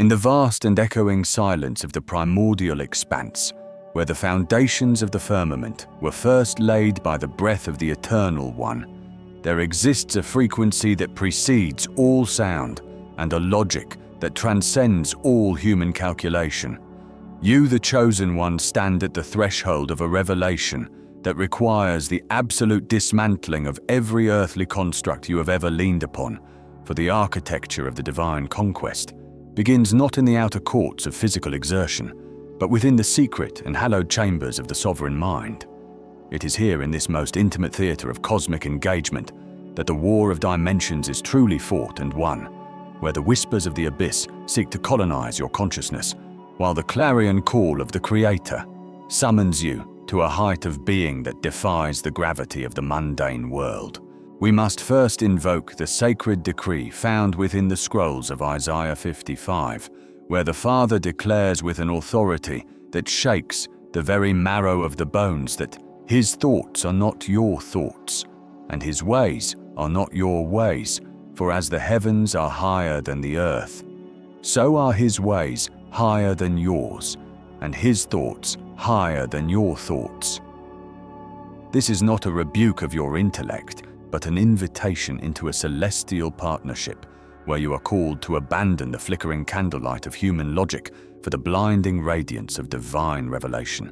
In the vast and echoing silence of the primordial expanse, where the foundations of the firmament were first laid by the breath of the Eternal One, there exists a frequency that precedes all sound and a logic that transcends all human calculation. You, the Chosen One, stand at the threshold of a revelation that requires the absolute dismantling of every earthly construct you have ever leaned upon, for the architecture of the divine conquest begins not in the outer courts of physical exertion, but within the secret and hallowed chambers of the sovereign mind. It is here, in this most intimate theatre of cosmic engagement, that the war of dimensions is truly fought and won, where the whispers of the abyss seek to colonize your consciousness, while the clarion call of the Creator summons you to a height of being that defies the gravity of the mundane world. We must first invoke the sacred decree found within the scrolls of Isaiah 55, where the Father declares with an authority that shakes the very marrow of the bones that His thoughts are not your thoughts, and His ways are not your ways, for as the heavens are higher than the earth, so are His ways higher than yours, and His thoughts higher than your thoughts. This is not a rebuke of your intellect, but an invitation into a celestial partnership, where you are called to abandon the flickering candlelight of human logic for the blinding radiance of divine revelation.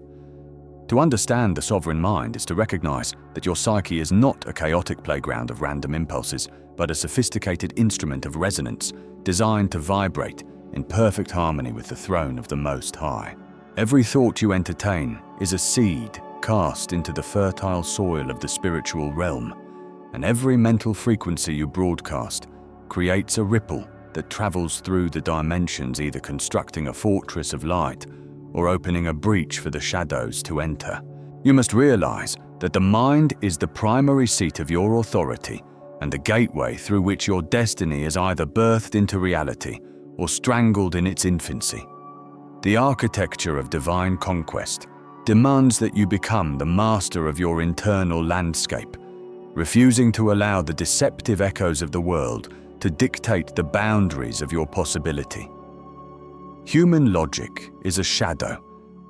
To understand the sovereign mind is to recognize that your psyche is not a chaotic playground of random impulses, but a sophisticated instrument of resonance designed to vibrate in perfect harmony with the throne of the Most High. Every thought you entertain is a seed cast into the fertile soil of the spiritual realm, and every mental frequency you broadcast creates a ripple that travels through the dimensions, either constructing a fortress of light or opening a breach for the shadows to enter. You must realize that the mind is the primary seat of your authority and the gateway through which your destiny is either birthed into reality or strangled in its infancy. The architecture of divine conquest demands that you become the master of your internal landscape, refusing to allow the deceptive echoes of the world to dictate the boundaries of your possibility. Human logic is a shadow,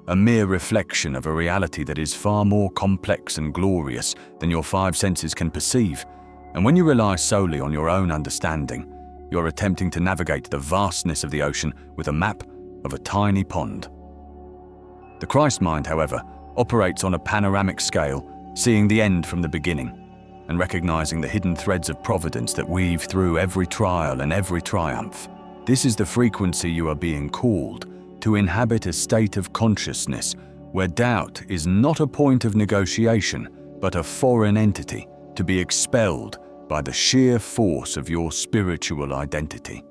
a mere reflection of a reality that is far more complex and glorious than your five senses can perceive, and when you rely solely on your own understanding, you're attempting to navigate the vastness of the ocean with a map of a tiny pond. The Christ mind, however, operates on a panoramic scale, seeing the end from the beginning, and recognizing the hidden threads of providence that weave through every trial and every triumph. This is the frequency you are being called to inhabit, a state of consciousness where doubt is not a point of negotiation, but a foreign entity to be expelled by the sheer force of your spiritual identity.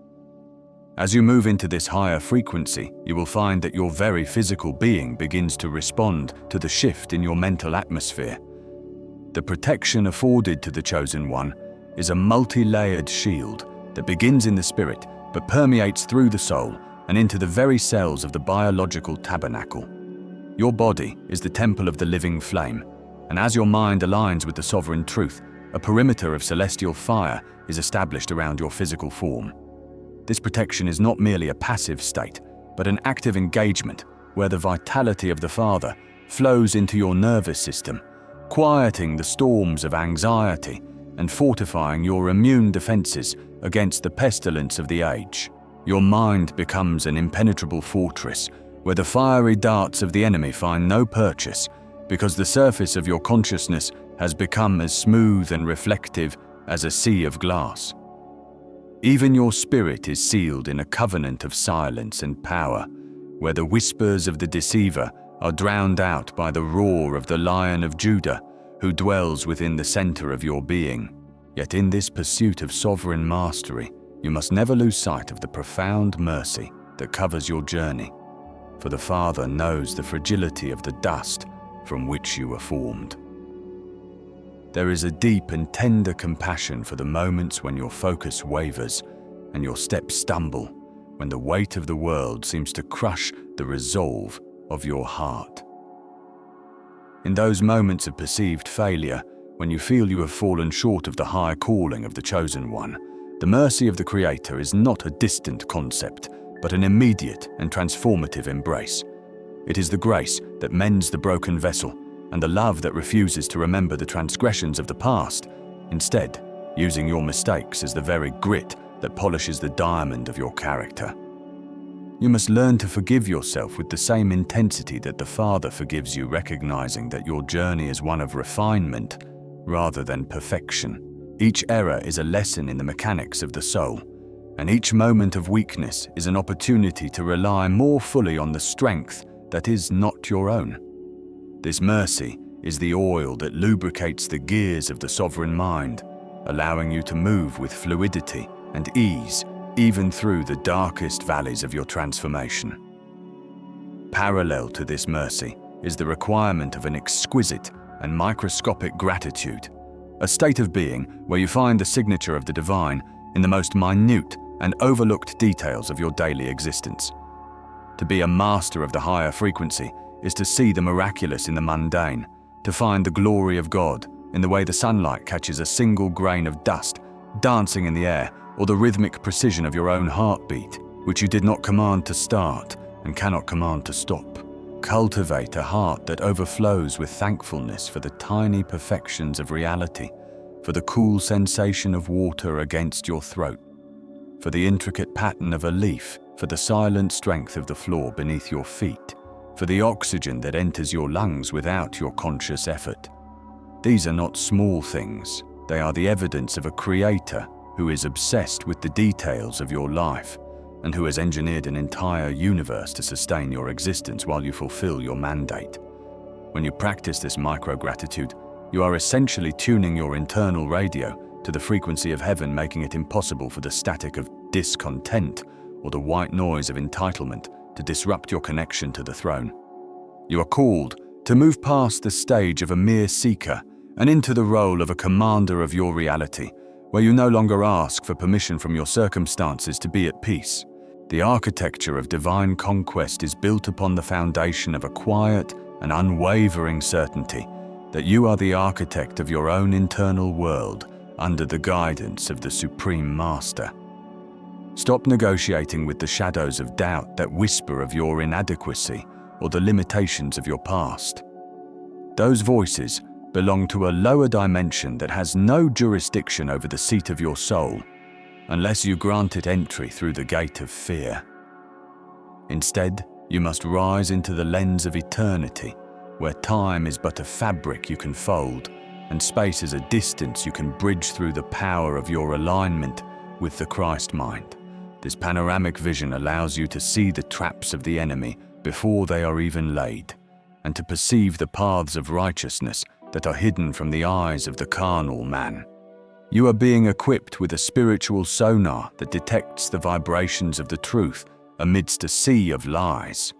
As you move into this higher frequency, you will find that your very physical being begins to respond to the shift in your mental atmosphere. The protection afforded to the Chosen One is a multi-layered shield that begins in the spirit but permeates through the soul and into the very cells of the biological tabernacle. Your body is the temple of the living flame, and as your mind aligns with the sovereign truth, a perimeter of celestial fire is established around your physical form. This protection is not merely a passive state, but an active engagement where the vitality of the Father flows into your nervous system, quieting the storms of anxiety and fortifying your immune defenses against the pestilence of the age. Your mind becomes an impenetrable fortress where the fiery darts of the enemy find no purchase, because the surface of your consciousness has become as smooth and reflective as a sea of glass. Even your spirit is sealed in a covenant of silence and power, where the whispers of the deceiver are drowned out by the roar of the Lion of Judah, who dwells within the center of your being. Yet in this pursuit of sovereign mastery, you must never lose sight of the profound mercy that covers your journey, for the Father knows the fragility of the dust from which you were formed. There is a deep and tender compassion for the moments when your focus wavers and your steps stumble, when the weight of the world seems to crush the resolve of your heart. In those moments of perceived failure, when you feel you have fallen short of the high calling of the Chosen One, the mercy of the Creator is not a distant concept, but an immediate and transformative embrace. It is the grace that mends the broken vessel and the love that refuses to remember the transgressions of the past, instead using your mistakes as the very grit that polishes the diamond of your character. You must learn to forgive yourself with the same intensity that the Father forgives you, recognizing that your journey is one of refinement rather than perfection. Each error is a lesson in the mechanics of the soul, and each moment of weakness is an opportunity to rely more fully on the strength that is not your own. This mercy is the oil that lubricates the gears of the sovereign mind, allowing you to move with fluidity and ease even through the darkest valleys of your transformation. Parallel to this mercy is the requirement of an exquisite and microscopic gratitude, a state of being where you find the signature of the divine in the most minute and overlooked details of your daily existence. To be a master of the higher frequency is to see the miraculous in the mundane, to find the glory of God in the way the sunlight catches a single grain of dust dancing in the air, or the rhythmic precision of your own heartbeat, which you did not command to start and cannot command to stop. Cultivate a heart that overflows with thankfulness for the tiny perfections of reality, for the cool sensation of water against your throat, for the intricate pattern of a leaf, for the silent strength of the floor beneath your feet, for the oxygen that enters your lungs without your conscious effort. These are not small things. They are the evidence of a creator who is obsessed with the details of your life and who has engineered an entire universe to sustain your existence while you fulfill your mandate. When you practice this micro-gratitude, you are essentially tuning your internal radio to the frequency of heaven, making it impossible for the static of discontent or the white noise of entitlement to disrupt your connection to the throne. You are called to move past the stage of a mere seeker and into the role of a commander of your reality, where you no longer ask for permission from your circumstances to be at peace. The architecture of divine conquest is built upon the foundation of a quiet and unwavering certainty that you are the architect of your own internal world under the guidance of the Supreme Master. Stop negotiating with the shadows of doubt that whisper of your inadequacy or the limitations of your past. Those voices belong to a lower dimension that has no jurisdiction over the seat of your soul, unless you grant it entry through the gate of fear. Instead, you must rise into the lens of eternity, where time is but a fabric you can fold, and space is a distance you can bridge through the power of your alignment with the Christ mind. This panoramic vision allows you to see the traps of the enemy before they are even laid, and to perceive the paths of righteousness that are hidden from the eyes of the carnal man. You are being equipped with a spiritual sonar that detects the vibrations of the truth amidst a sea of lies.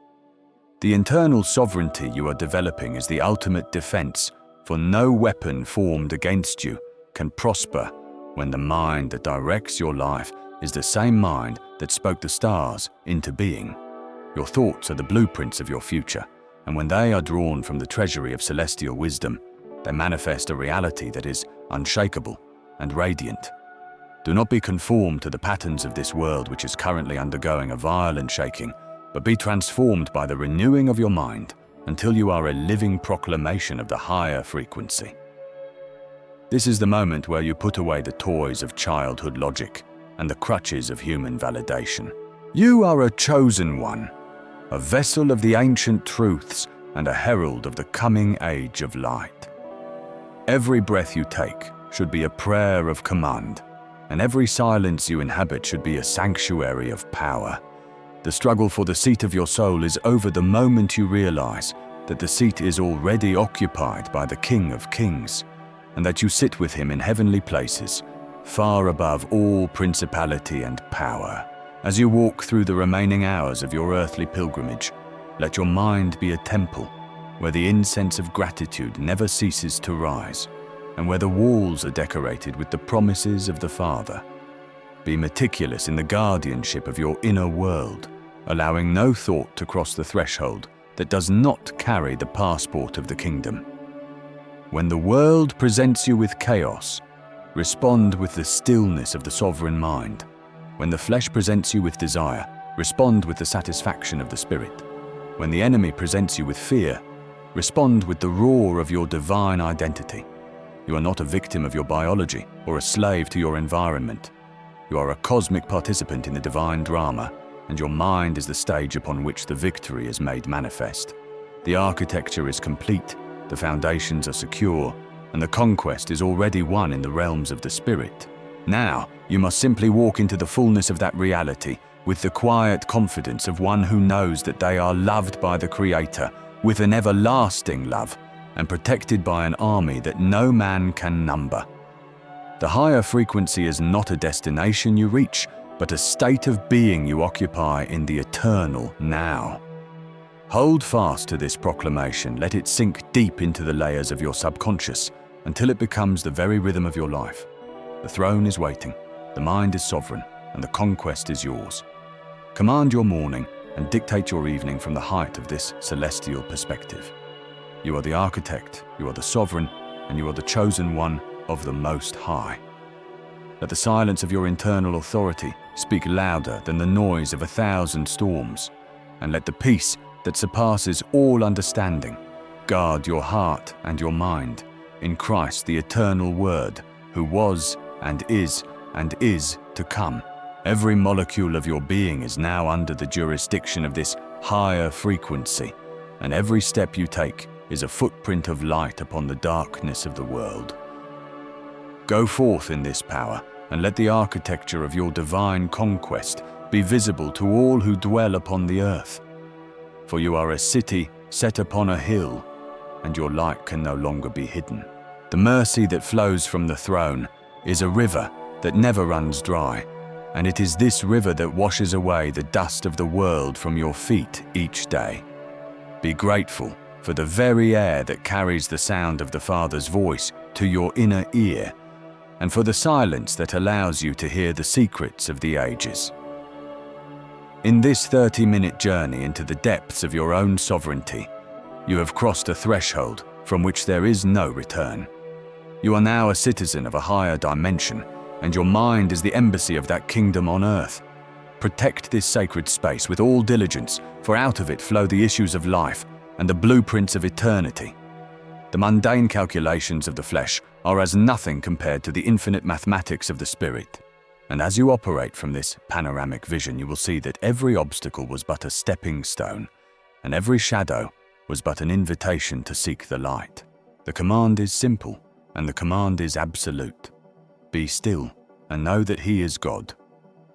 The internal sovereignty you are developing is the ultimate defense, for no weapon formed against you can prosper when the mind that directs your life is the same mind that spoke the stars into being. Your thoughts are the blueprints of your future, and when they are drawn from the treasury of celestial wisdom, they manifest a reality that is unshakable and radiant. Do not be conformed to the patterns of this world which is currently undergoing a violent shaking, but be transformed by the renewing of your mind until you are a living proclamation of the higher frequency. This is the moment where you put away the toys of childhood logic and the crutches of human validation. You are a chosen one, a vessel of the ancient truths and a herald of the coming age of light. Every breath you take should be a prayer of command, and every silence you inhabit should be a sanctuary of power. The struggle for the seat of your soul is over the moment you realize that the seat is already occupied by the King of Kings, and that you sit with him in heavenly places, far above all principality and power. As you walk through the remaining hours of your earthly pilgrimage, let your mind be a temple where the incense of gratitude never ceases to rise, and where the walls are decorated with the promises of the Father. Be meticulous in the guardianship of your inner world, allowing no thought to cross the threshold that does not carry the passport of the kingdom. When the world presents you with chaos, respond with the stillness of the sovereign mind. When the flesh presents you with desire, respond with the satisfaction of the Spirit. When the enemy presents you with fear, respond with the roar of your divine identity. You are not a victim of your biology or a slave to your environment. You are a cosmic participant in the divine drama, and your mind is the stage upon which the victory is made manifest. The architecture is complete, the foundations are secure, and the conquest is already won in the realms of the Spirit. Now, you must simply walk into the fullness of that reality with the quiet confidence of one who knows that they are loved by the Creator with an everlasting love and protected by an army that no man can number. The higher frequency is not a destination you reach, but a state of being you occupy in the eternal now. Hold fast to this proclamation, let it sink deep into the layers of your subconscious until it becomes the very rhythm of your life. The throne is waiting, the mind is sovereign, and the conquest is yours. Command your morning and dictate your evening from the height of this celestial perspective. You are the architect, you are the sovereign, and you are the chosen one of the Most High. Let the silence of your internal authority speak louder than the noise of 1,000 storms, and let the peace that surpasses all understanding guard your heart and your mind in Christ, the eternal Word, who was and is to come. Every molecule of your being is now under the jurisdiction of this higher frequency, and every step you take is a footprint of light upon the darkness of the world. Go forth in this power, and let the architecture of your divine conquest be visible to all who dwell upon the earth. For you are a city set upon a hill, and your light can no longer be hidden. The mercy that flows from the throne is a river that never runs dry, and it is this river that washes away the dust of the world from your feet each day. Be grateful for the very air that carries the sound of the Father's voice to your inner ear, and for the silence that allows you to hear the secrets of the ages. In this 30-minute journey into the depths of your own sovereignty, you have crossed a threshold from which there is no return. You are now a citizen of a higher dimension, and your mind is the embassy of that kingdom on earth. Protect this sacred space with all diligence, for out of it flow the issues of life and the blueprints of eternity. The mundane calculations of the flesh are as nothing compared to the infinite mathematics of the Spirit. And as you operate from this panoramic vision, you will see that every obstacle was but a stepping stone, and every shadow was but an invitation to seek the light. The command is simple, and the command is absolute. Be still, and know that He is God,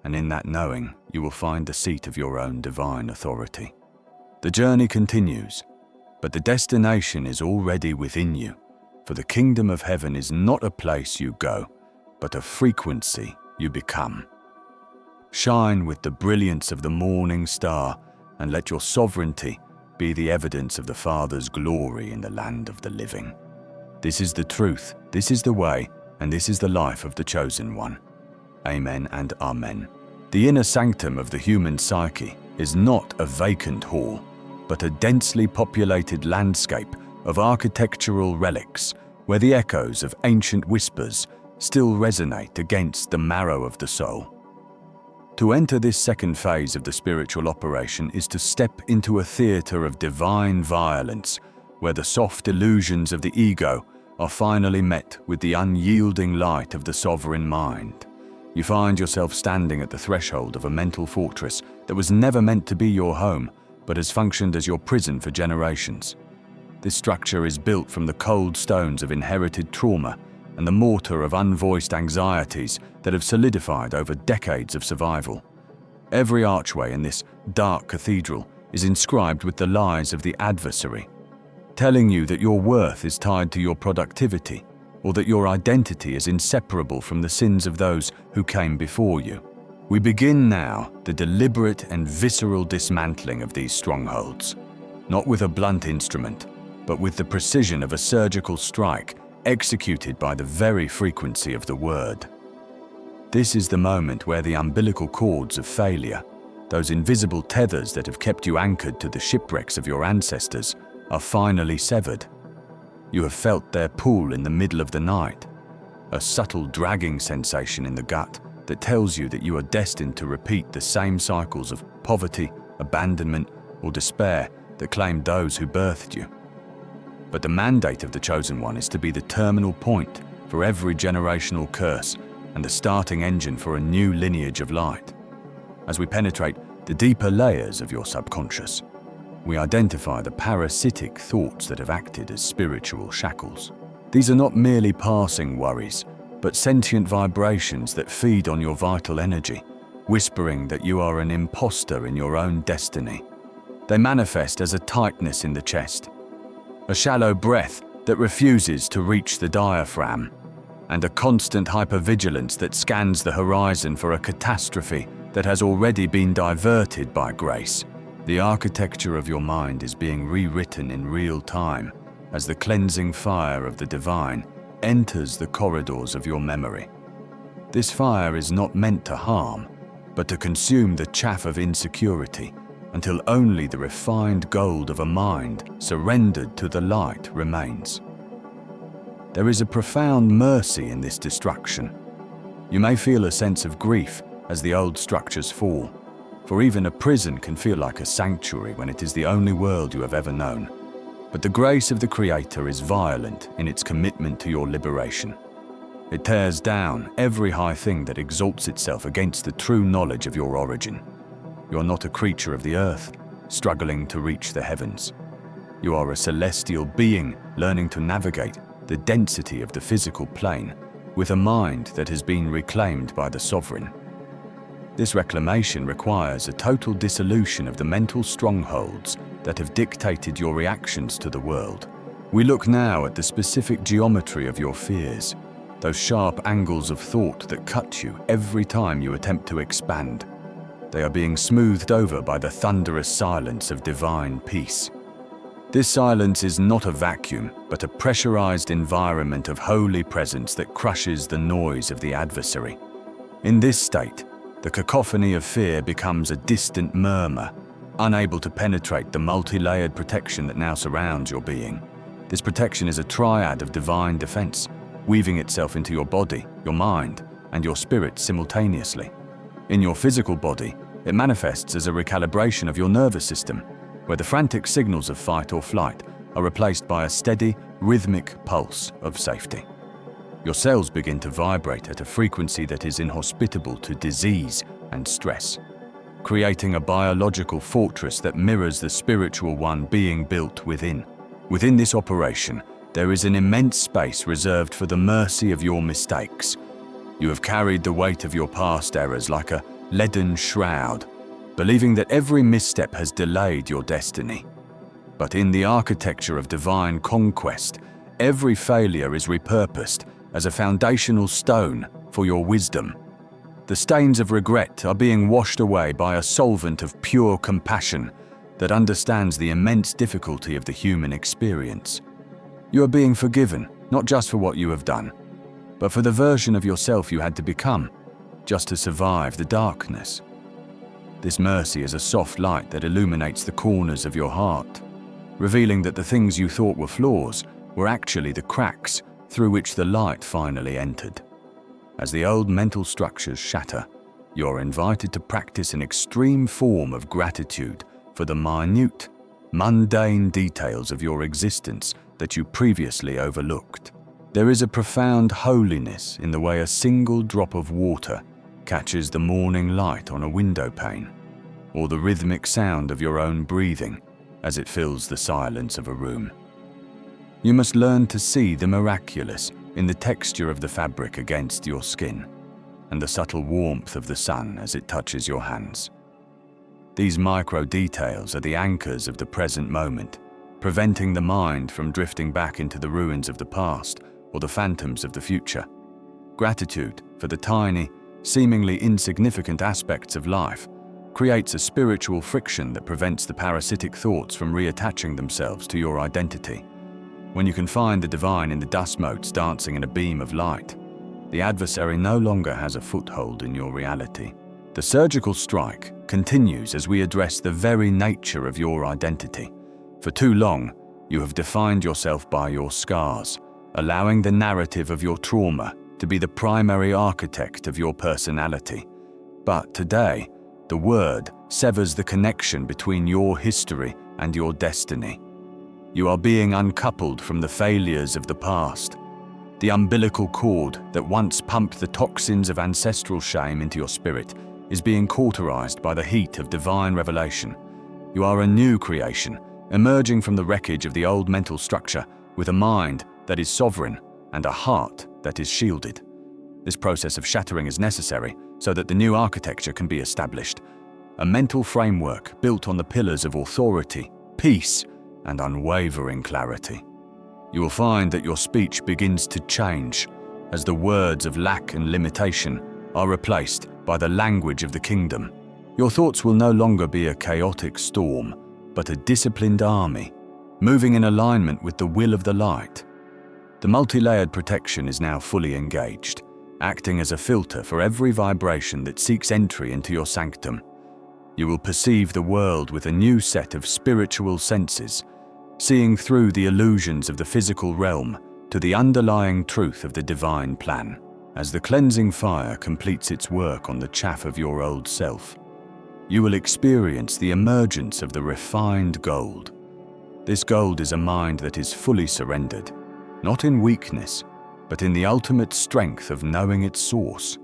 and in that knowing, you will find the seat of your own divine authority. The journey continues, but the destination is already within you, for the kingdom of heaven is not a place you go, but a frequency you become. Shine with the brilliance of the morning star, and let your sovereignty be the evidence of the Father's glory in the land of the living. This is the truth, this is the way, and this is the life of the chosen one. Amen and amen. The inner sanctum of the human psyche is not a vacant hall, but a densely populated landscape of architectural relics where the echoes of ancient whispers still resonate against the marrow of the soul. To enter this second phase of the spiritual operation is to step into a theater of divine violence, where the soft illusions of the ego are finally met with the unyielding light of the sovereign mind. You find yourself standing at the threshold of a mental fortress that was never meant to be your home, but has functioned as your prison for generations. This structure is built from the cold stones of inherited trauma and the mortar of unvoiced anxieties that have solidified over decades of survival. Every archway in this dark cathedral is inscribed with the lies of the adversary, telling you that your worth is tied to your productivity, or that your identity is inseparable from the sins of those who came before you. We begin now the deliberate and visceral dismantling of these strongholds, not with a blunt instrument, but with the precision of a surgical strike executed by the very frequency of the word. This is the moment where the umbilical cords of failure, those invisible tethers that have kept you anchored to the shipwrecks of your ancestors, are finally severed. You have felt their pull in the middle of the night, a subtle dragging sensation in the gut that tells you that you are destined to repeat the same cycles of poverty, abandonment, or despair that claimed those who birthed you. But the mandate of the Chosen One is to be the terminal point for every generational curse and the starting engine for a new lineage of light. As we penetrate the deeper layers of your subconscious, we identify the parasitic thoughts that have acted as spiritual shackles. These are not merely passing worries, but sentient vibrations that feed on your vital energy, whispering that you are an imposter in your own destiny. They manifest as a tightness in the chest, a shallow breath that refuses to reach the diaphragm, and a constant hypervigilance that scans the horizon for a catastrophe that has already been diverted by grace. The architecture of your mind is being rewritten in real time as the cleansing fire of the divine enters the corridors of your memory. This fire is not meant to harm, but to consume the chaff of insecurity until only the refined gold of a mind surrendered to the light remains. There is a profound mercy in this destruction. You may feel a sense of grief as the old structures fall, for even a prison can feel like a sanctuary when it is the only world you have ever known. But the grace of the Creator is violent in its commitment to your liberation. It tears down every high thing that exalts itself against the true knowledge of your origin. You are not a creature of the earth, struggling to reach the heavens. You are a celestial being learning to navigate the density of the physical plane with a mind that has been reclaimed by the Sovereign. This reclamation requires a total dissolution of the mental strongholds that have dictated your reactions to the world. We look now at the specific geometry of your fears, those sharp angles of thought that cut you every time you attempt to expand. They are being smoothed over by the thunderous silence of divine peace. This silence is not a vacuum, but a pressurized environment of holy presence that crushes the noise of the adversary. In this state, the cacophony of fear becomes a distant murmur, unable to penetrate the multi-layered protection that now surrounds your being. This protection is a triad of divine defense, weaving itself into your body, your mind, and your spirit simultaneously. In your physical body, it manifests as a recalibration of your nervous system, where the frantic signals of fight or flight are replaced by a steady, rhythmic pulse of safety. Your cells begin to vibrate at a frequency that is inhospitable to disease and stress, creating a biological fortress that mirrors the spiritual one being built within. Within this operation, there is an immense space reserved for the mercy of your mistakes. You have carried the weight of your past errors like a leaden shroud, believing that every misstep has delayed your destiny. But in the architecture of divine conquest, every failure is repurposed as a foundational stone for your wisdom. The stains of regret are being washed away by a solvent of pure compassion that understands the immense difficulty of the human experience. You are being forgiven, not just for what you have done, but for the version of yourself you had to become, just to survive the darkness. This mercy is a soft light that illuminates the corners of your heart, revealing that the things you thought were flaws were actually the cracks through which the light finally entered. As the old mental structures shatter, you are invited to practice an extreme form of gratitude for the minute, mundane details of your existence that you previously overlooked. There is a profound holiness in the way a single drop of water catches the morning light on a window pane, or the rhythmic sound of your own breathing as it fills the silence of a room. You must learn to see the miraculous in the texture of the fabric against your skin and the subtle warmth of the sun as it touches your hands. These micro details are the anchors of the present moment, preventing the mind from drifting back into the ruins of the past or the phantoms of the future. Gratitude for the tiny, seemingly insignificant aspects of life creates a spiritual friction that prevents the parasitic thoughts from reattaching themselves to your identity. When you can find the divine in the dust motes dancing in a beam of light, the adversary no longer has a foothold in your reality. The surgical strike continues as we address the very nature of your identity. For too long, you have defined yourself by your scars, allowing the narrative of your trauma to be the primary architect of your personality. But today, the Word severs the connection between your history and your destiny. You are being uncoupled from the failures of the past. The umbilical cord that once pumped the toxins of ancestral shame into your spirit is being cauterized by the heat of divine revelation. You are a new creation, emerging from the wreckage of the old mental structure with a mind that is sovereign and a heart that is shielded. This process of shattering is necessary so that the new architecture can be established, a mental framework built on the pillars of authority, peace, and unwavering clarity. You will find that your speech begins to change as the words of lack and limitation are replaced by the language of the kingdom. Your thoughts will no longer be a chaotic storm, but a disciplined army, moving in alignment with the will of the light. The multi-layered protection is now fully engaged, acting as a filter for every vibration that seeks entry into your sanctum. You will perceive the world with a new set of spiritual senses, seeing through the illusions of the physical realm to the underlying truth of the divine plan, as the cleansing fire completes its work on the chaff of your old self. You will experience the emergence of the refined gold. This gold is a mind that is fully surrendered, not in weakness, but in the ultimate strength of knowing its source.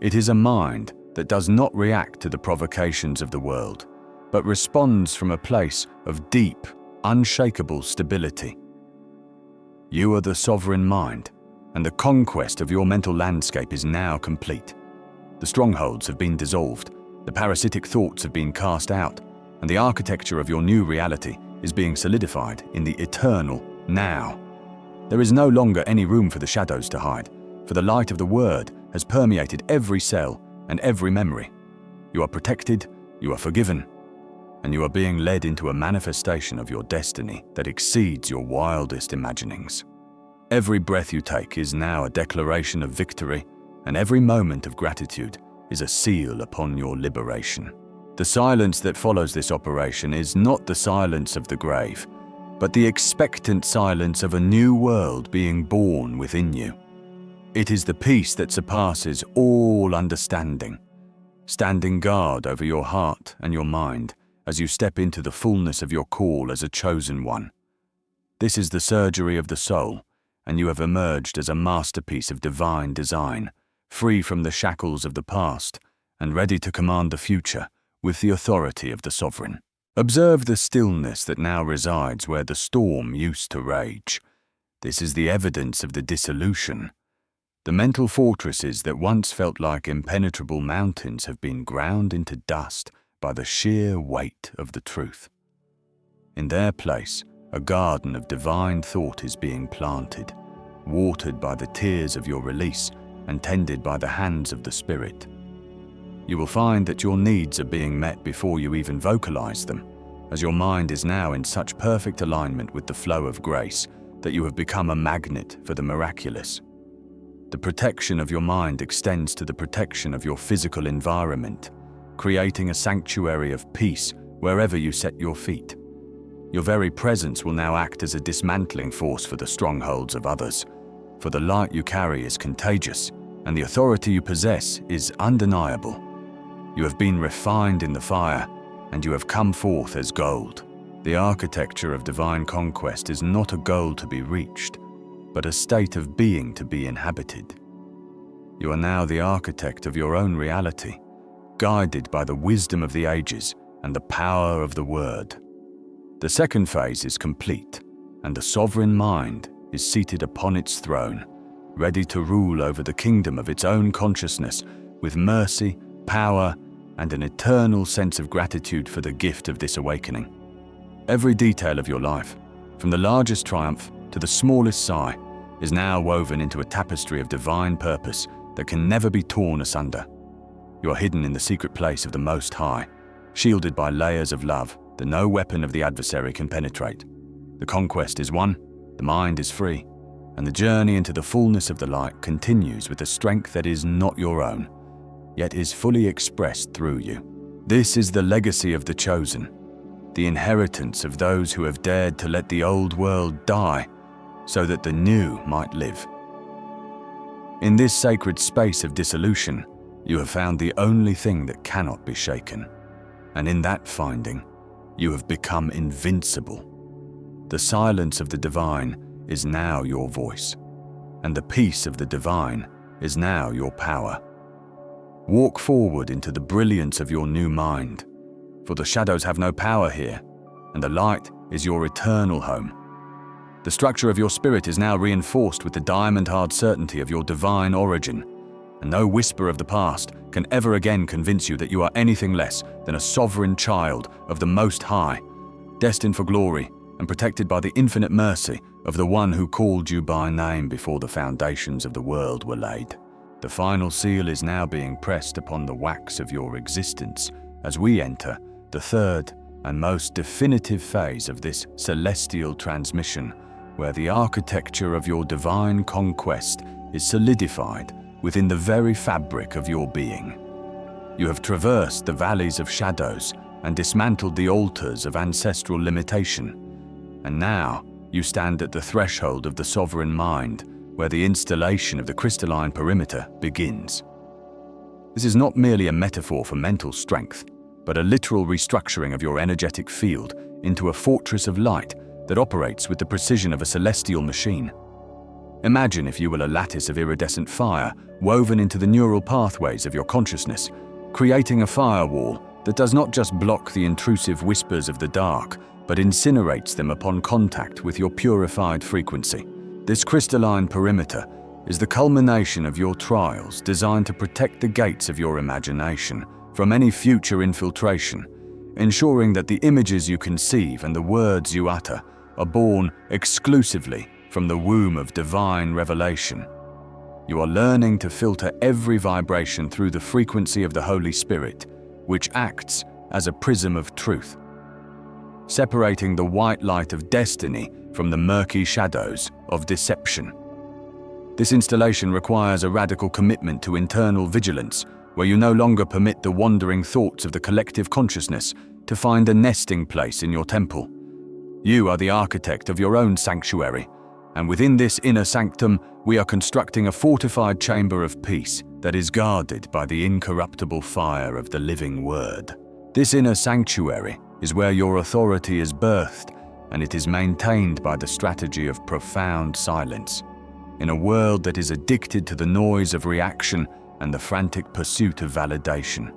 It is a mind that does not react to the provocations of the world, but responds from a place of deep, unshakable stability. You are the sovereign mind, and the conquest of your mental landscape is now complete. The strongholds have been dissolved, the parasitic thoughts have been cast out, and the architecture of your new reality is being solidified in the eternal now. There is no longer any room for the shadows to hide, for the light of the Word has permeated every cell and every memory. You are protected, you are forgiven, and you are being led into a manifestation of your destiny that exceeds your wildest imaginings. Every breath you take is now a declaration of victory, and every moment of gratitude is a seal upon your liberation. The silence that follows this operation is not the silence of the grave, but the expectant silence of a new world being born within you. It is the peace that surpasses all understanding, standing guard over your heart and your mind as you step into the fullness of your call as a chosen one. This is the surgery of the soul, and you have emerged as a masterpiece of divine design, free from the shackles of the past and ready to command the future with the authority of the sovereign. Observe the stillness that now resides where the storm used to rage. This is the evidence of the dissolution. The mental fortresses that once felt like impenetrable mountains have been ground into dust by the sheer weight of the truth. In their place, a garden of divine thought is being planted, watered by the tears of your release and tended by the hands of the Spirit. You will find that your needs are being met before you even vocalize them, as your mind is now in such perfect alignment with the flow of grace that you have become a magnet for the miraculous. The protection of your mind extends to the protection of your physical environment, creating a sanctuary of peace wherever you set your feet. Your very presence will now act as a dismantling force for the strongholds of others, for the light you carry is contagious, and the authority you possess is undeniable. You have been refined in the fire, and you have come forth as gold. The architecture of divine conquest is not a goal to be reached, but a state of being to be inhabited. You are now the architect of your own reality, guided by the wisdom of the ages and the power of the Word. The second phase is complete, and the sovereign mind is seated upon its throne, ready to rule over the kingdom of its own consciousness with mercy, power, and an eternal sense of gratitude for the gift of this awakening. Every detail of your life, from the largest triumph to the smallest sigh, is now woven into a tapestry of divine purpose that can never be torn asunder. You are hidden in the secret place of the Most High, shielded by layers of love that no weapon of the adversary can penetrate. The conquest is won, the mind is free, and the journey into the fullness of the light continues with a strength that is not your own, yet is fully expressed through you. This is the legacy of the chosen, the inheritance of those who have dared to let the old world die so that the new might live. In this sacred space of dissolution, you have found the only thing that cannot be shaken. And in that finding, you have become invincible. The silence of the divine is now your voice, and the peace of the divine is now your power. Walk forward into the brilliance of your new mind, for the shadows have no power here, and the light is your eternal home. The structure of your spirit is now reinforced with the diamond-hard certainty of your divine origin, and no whisper of the past can ever again convince you that you are anything less than a sovereign child of the Most High, destined for glory and protected by the infinite mercy of the one who called you by name before the foundations of the world were laid. The final seal is now being pressed upon the wax of your existence as we enter the third and most definitive phase of this celestial transmission, where the architecture of your divine conquest is solidified within the very fabric of your being. You have traversed the valleys of shadows and dismantled the altars of ancestral limitation, and now you stand at the threshold of the sovereign mind, where the installation of the crystalline perimeter begins. This is not merely a metaphor for mental strength, but a literal restructuring of your energetic field into a fortress of light that operates with the precision of a celestial machine. Imagine, if you will, a lattice of iridescent fire woven into the neural pathways of your consciousness, creating a firewall that does not just block the intrusive whispers of the dark, but incinerates them upon contact with your purified frequency. This crystalline perimeter is the culmination of your trials designed to protect the gates of your imagination from any future infiltration, ensuring that the images you conceive and the words you utter are born exclusively from the womb of divine revelation. You are learning to filter every vibration through the frequency of the Holy Spirit, which acts as a prism of truth, separating the white light of destiny from the murky shadows of deception. This installation requires a radical commitment to internal vigilance, where you no longer permit the wandering thoughts of the collective consciousness to find a nesting place in your temple. You are the architect of your own sanctuary, and within this inner sanctum, we are constructing a fortified chamber of peace that is guarded by the incorruptible fire of the living Word. This inner sanctuary is where your authority is birthed, and it is maintained by the strategy of profound silence. In a world that is addicted to the noise of reaction and the frantic pursuit of validation,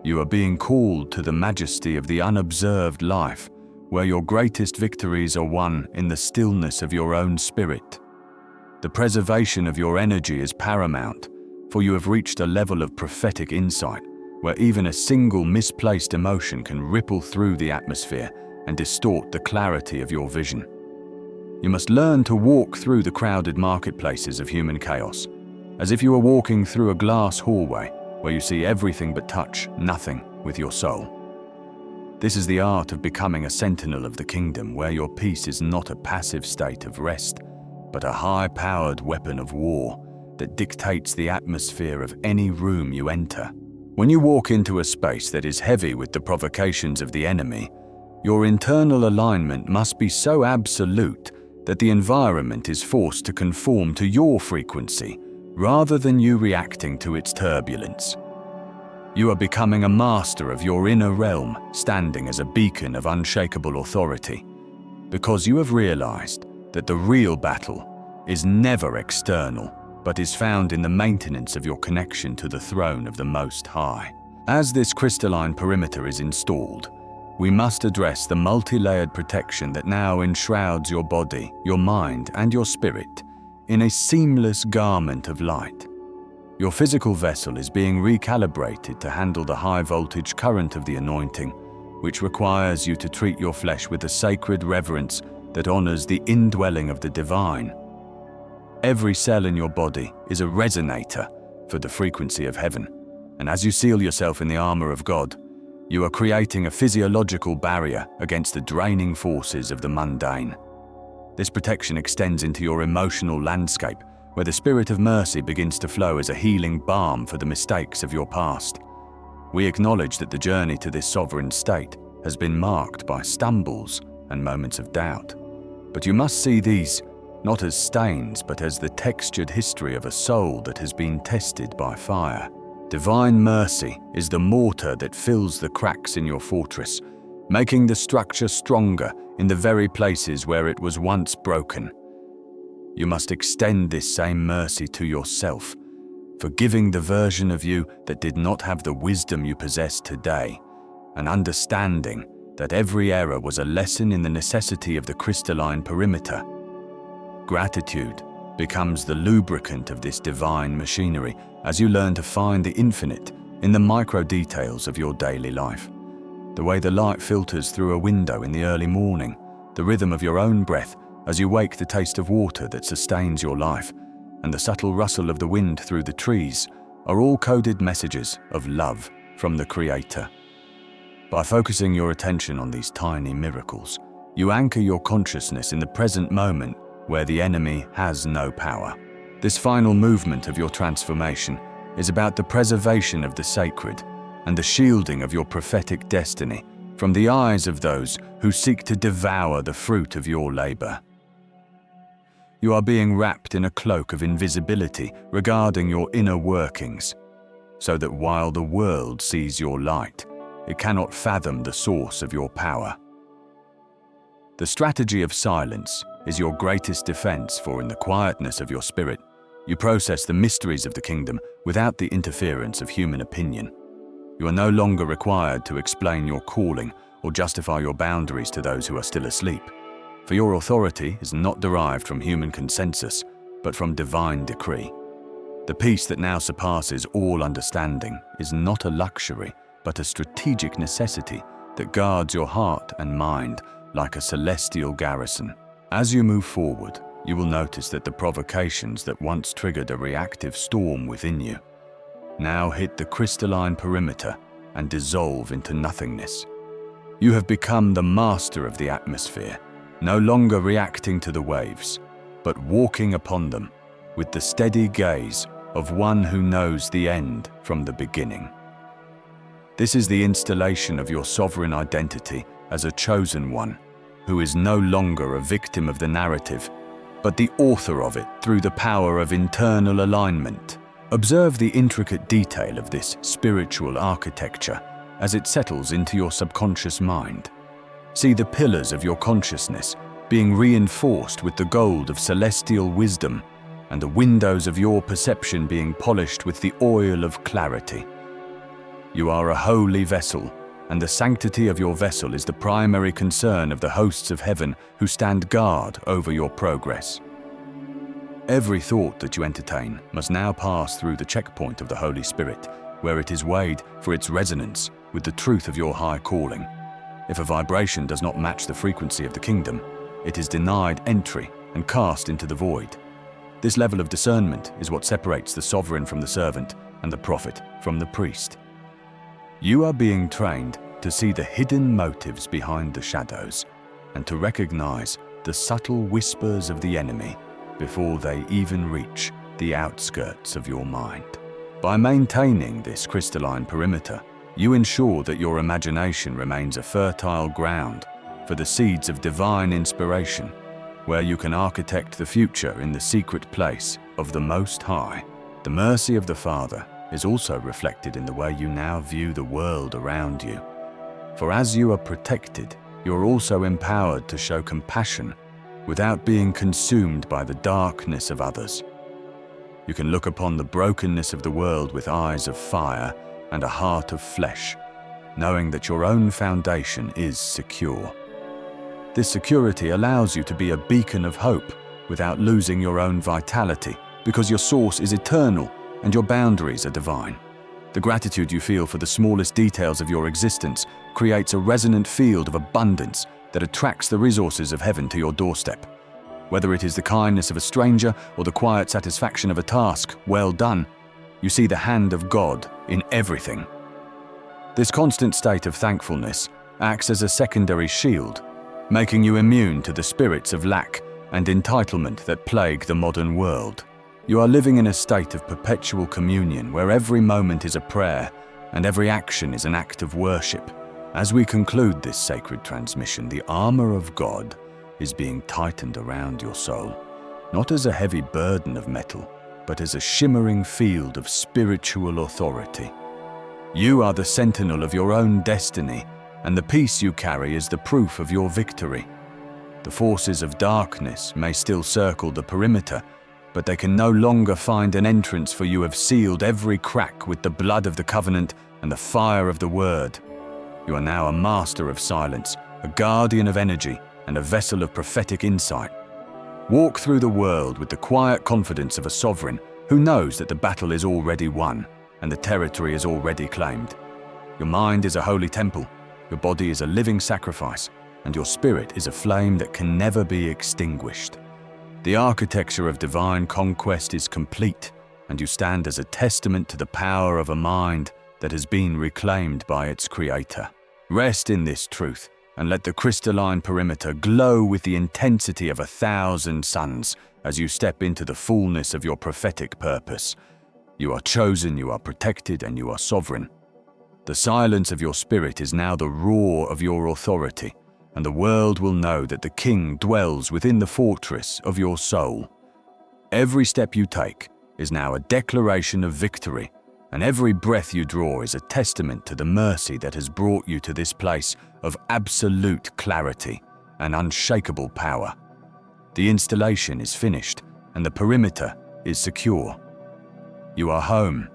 you are being called to the majesty of the unobserved life, where your greatest victories are won in the stillness of your own spirit. The preservation of your energy is paramount, for you have reached a level of prophetic insight where even a single misplaced emotion can ripple through the atmosphere and distort the clarity of your vision. You must learn to walk through the crowded marketplaces of human chaos, as if you are walking through a glass hallway where you see everything but touch nothing with your soul. This is the art of becoming a sentinel of the kingdom, where your peace is not a passive state of rest, but a high-powered weapon of war that dictates the atmosphere of any room you enter. When you walk into a space that is heavy with the provocations of the enemy, your internal alignment must be so absolute that the environment is forced to conform to your frequency, rather than you reacting to its turbulence. You are becoming a master of your inner realm, standing as a beacon of unshakable authority, because you have realized that the real battle is never external, but is found in the maintenance of your connection to the throne of the Most High. As this crystalline perimeter is installed, we must address the multi-layered protection that now enshrouds your body, your mind, and your spirit in a seamless garment of light. Your physical vessel is being recalibrated to handle the high-voltage current of the anointing, which requires you to treat your flesh with a sacred reverence that honors the indwelling of the divine. Every cell in your body is a resonator for the frequency of heaven, and as you seal yourself in the armor of God, you are creating a physiological barrier against the draining forces of the mundane. This protection extends into your emotional landscape, where the spirit of mercy begins to flow as a healing balm for the mistakes of your past. We acknowledge that the journey to this sovereign state has been marked by stumbles and moments of doubt, but you must see these not as stains, but as the textured history of a soul that has been tested by fire. Divine mercy is the mortar that fills the cracks in your fortress, making the structure stronger in the very places where it was once broken. You must extend this same mercy to yourself, forgiving the version of you that did not have the wisdom you possess today, and understanding that every error was a lesson in the necessity of the crystalline perimeter. Gratitude becomes the lubricant of this divine machinery as you learn to find the infinite in the micro details of your daily life. The way the light filters through a window in the early morning, the rhythm of your own breath as you wake, the taste of water that sustains your life, and the subtle rustle of the wind through the trees are all coded messages of love from the Creator. By focusing your attention on these tiny miracles, you anchor your consciousness in the present moment where the enemy has no power. This final movement of your transformation is about the preservation of the sacred and the shielding of your prophetic destiny from the eyes of those who seek to devour the fruit of your labor. You are being wrapped in a cloak of invisibility regarding your inner workings, so that while the world sees your light, it cannot fathom the source of your power. The strategy of silence is your greatest defense, for in the quietness of your spirit, you process the mysteries of the kingdom without the interference of human opinion. You are no longer required to explain your calling or justify your boundaries to those who are still asleep, for your authority is not derived from human consensus, but from divine decree. The peace that now surpasses all understanding is not a luxury, but a strategic necessity that guards your heart and mind like a celestial garrison. As you move forward, you will notice that the provocations that once triggered a reactive storm within you now hit the crystalline perimeter and dissolve into nothingness. You have become the master of the atmosphere, no longer reacting to the waves, but walking upon them with the steady gaze of one who knows the end from the beginning. This is the installation of your sovereign identity as a chosen one, who is no longer a victim of the narrative, but the author of it through the power of internal alignment. Observe the intricate detail of this spiritual architecture as it settles into your subconscious mind. See the pillars of your consciousness being reinforced with the gold of celestial wisdom, and the windows of your perception being polished with the oil of clarity. You are a holy vessel, and the sanctity of your vessel is the primary concern of the hosts of heaven who stand guard over your progress. Every thought that you entertain must now pass through the checkpoint of the Holy Spirit, where it is weighed for its resonance with the truth of your high calling. If a vibration does not match the frequency of the kingdom, it is denied entry and cast into the void. This level of discernment is what separates the sovereign from the servant and the prophet from the priest. You are being trained to see the hidden motives behind the shadows and to recognize the subtle whispers of the enemy before they even reach the outskirts of your mind. By maintaining this crystalline perimeter, you ensure that your imagination remains a fertile ground for the seeds of divine inspiration, where you can architect the future in the secret place of the Most High. The mercy of the Father is also reflected in the way you now view the world around you. For as you are protected, you are also empowered to show compassion without being consumed by the darkness of others. You can look upon the brokenness of the world with eyes of fire and a heart of flesh, knowing that your own foundation is secure. This security allows you to be a beacon of hope without losing your own vitality, because your source is eternal and your boundaries are divine. The gratitude you feel for the smallest details of your existence creates a resonant field of abundance that attracts the resources of heaven to your doorstep. Whether it is the kindness of a stranger or the quiet satisfaction of a task well done, you see the hand of God in everything. This constant state of thankfulness acts as a secondary shield, making you immune to the spirits of lack and entitlement that plague the modern world. You are living in a state of perpetual communion where every moment is a prayer and every action is an act of worship. As we conclude this sacred transmission, the armor of God is being tightened around your soul, not as a heavy burden of metal, but as a shimmering field of spiritual authority. You are the sentinel of your own destiny, and the peace you carry is the proof of your victory. The forces of darkness may still circle the perimeter, but they can no longer find an entrance, for you have sealed every crack with the blood of the covenant and the fire of the word. You are now a master of silence, a guardian of energy, and a vessel of prophetic insight. Walk through the world with the quiet confidence of a sovereign who knows that the battle is already won and the territory is already claimed. Your mind is a holy temple, your body is a living sacrifice, and your spirit is a flame that can never be extinguished. The architecture of divine conquest is complete, and you stand as a testament to the power of a mind that has been reclaimed by its creator. Rest in this truth, and let the crystalline perimeter glow with the intensity of 1,000 suns as you step into the fullness of your prophetic purpose. You are chosen, you are protected, and you are sovereign. The silence of your spirit is now the roar of your authority, and the world will know that the King dwells within the fortress of your soul. Every step you take is now a declaration of victory, and every breath you draw is a testament to the mercy that has brought you to this place of absolute clarity and unshakable power. The installation is finished, and the perimeter is secure. You are home,